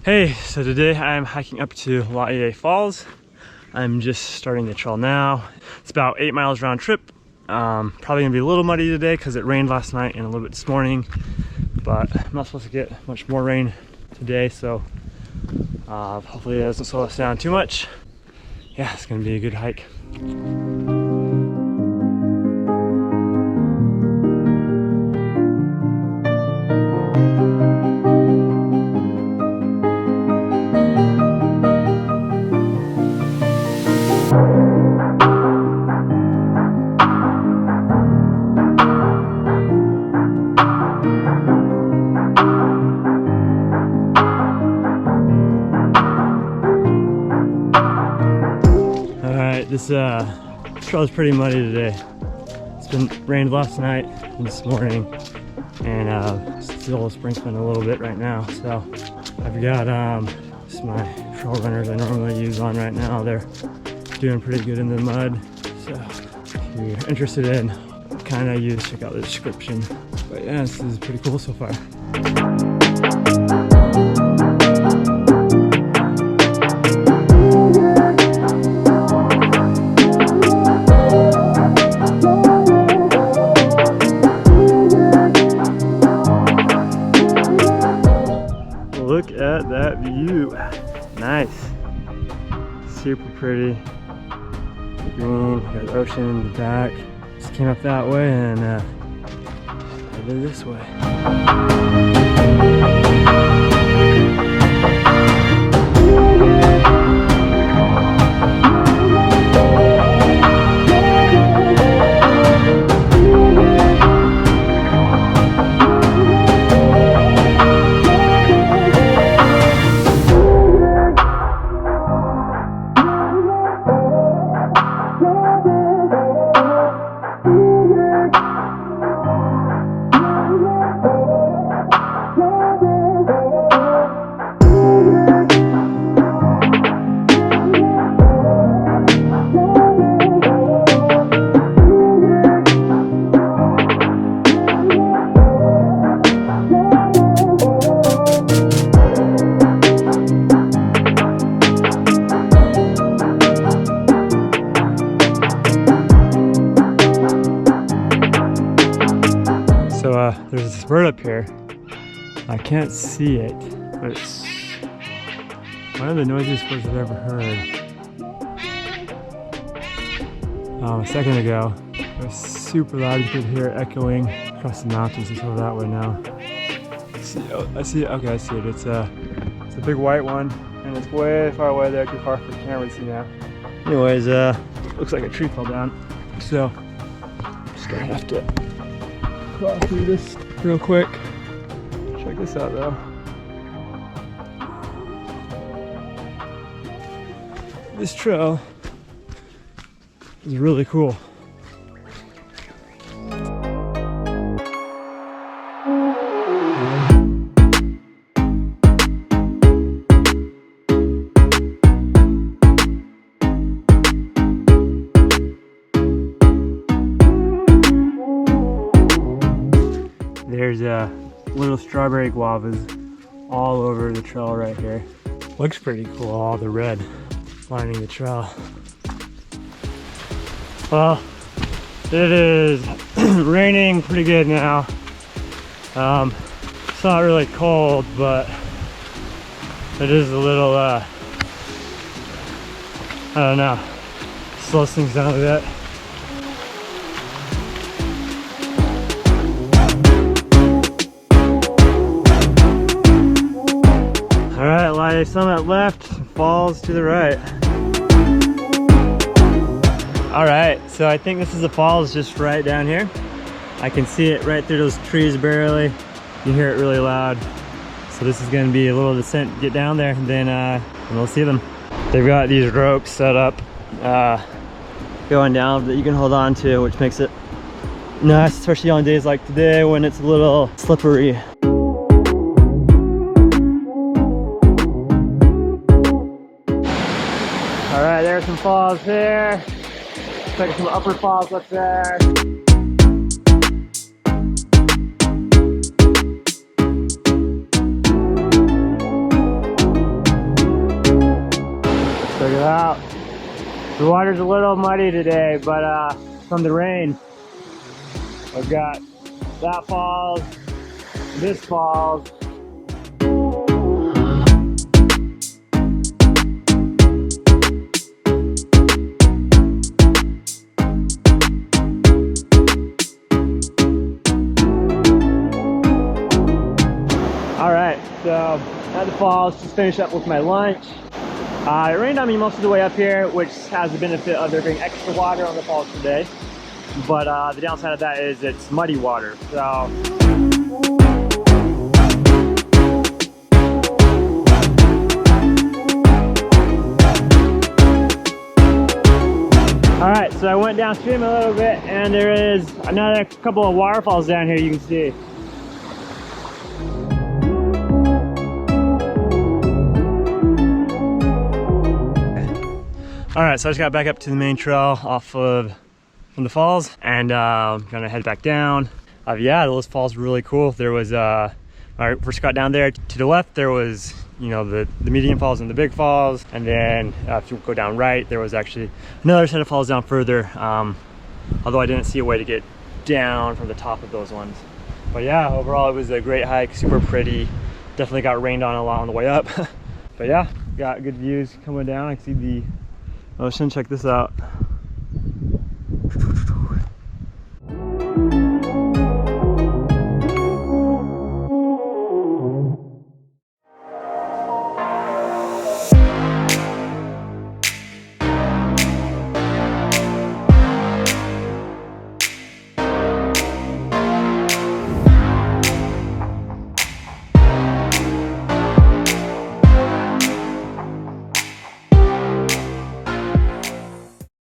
Hey, so today I'm hiking up to Laie Falls. I'm just starting the trail now. It's about 8 miles round trip. Probably gonna be a little muddy today because it rained last night and a little bit this morning, but I'm not supposed to get much more rain today, so hopefully it doesn't slow us down too much. Yeah, it's gonna be a good hike. This trail is pretty muddy today. It's been rained last night and this morning, and still sprinkling a little bit right now. So I've got just my trail runners I normally use on right now. They're doing pretty good in the mud. So if you're interested in what kind I use, check out the description. But yeah, this is pretty cool so far. Look at that view. Nice. Super pretty. Green, got the ocean in the back. Just came up that way and headed this way. There's this bird up here. I can't see it, but it's one of the noisiest birds I've ever heard. A second ago, it was super loud. You could hear it echoing across the mountains. It's over that way now. I see it. Okay, I see it. It's a big white one, and it's way far away there, too far for the camera to see now. Anyways, looks like a tree fell down, so I'm just gonna have to cross through this real quick. Check this out though. This trail is really cool. There's little strawberry guavas all over the trail right here. Looks pretty cool, all the red lining the trail. Well, it is raining pretty good now. It's not really cold, but it is a little, I don't know, slows things down a bit. Alright, Laie summit left, falls to the right. Alright, so I think this is the falls just right down here. I can see it right through those trees barely. You hear it really loud. So this is going to be a little descent to get down there, and then we'll see them. They've got these ropes set up going down that you can hold on to, which makes it nice, especially on days like today when it's a little slippery. Alright, there's some falls here. Looks like some upper falls up there. Check it out. The water's a little muddy today, but from the rain. I've got that falls, this falls. All right, so at the falls, just finished up with my lunch. It rained on me most of the way up here, which has the benefit of there being extra water on the falls today. But the downside of that is it's muddy water. So all right, so I went downstream a little bit, and there is another couple of waterfalls down here you can see. All right, so I just got back up to the main trail from the falls, and I'm gonna head back down. Yeah, those falls were really cool. There was, when I first got down there, to the left there was, you know, the medium falls and the big falls, and then if you go down right, there was actually another set of falls down further, although I didn't see a way to get down from the top of those ones. But yeah, overall it was a great hike, super pretty. Definitely got rained on a lot on the way up. But yeah, got good views coming down. I can see the ocean. Check this out.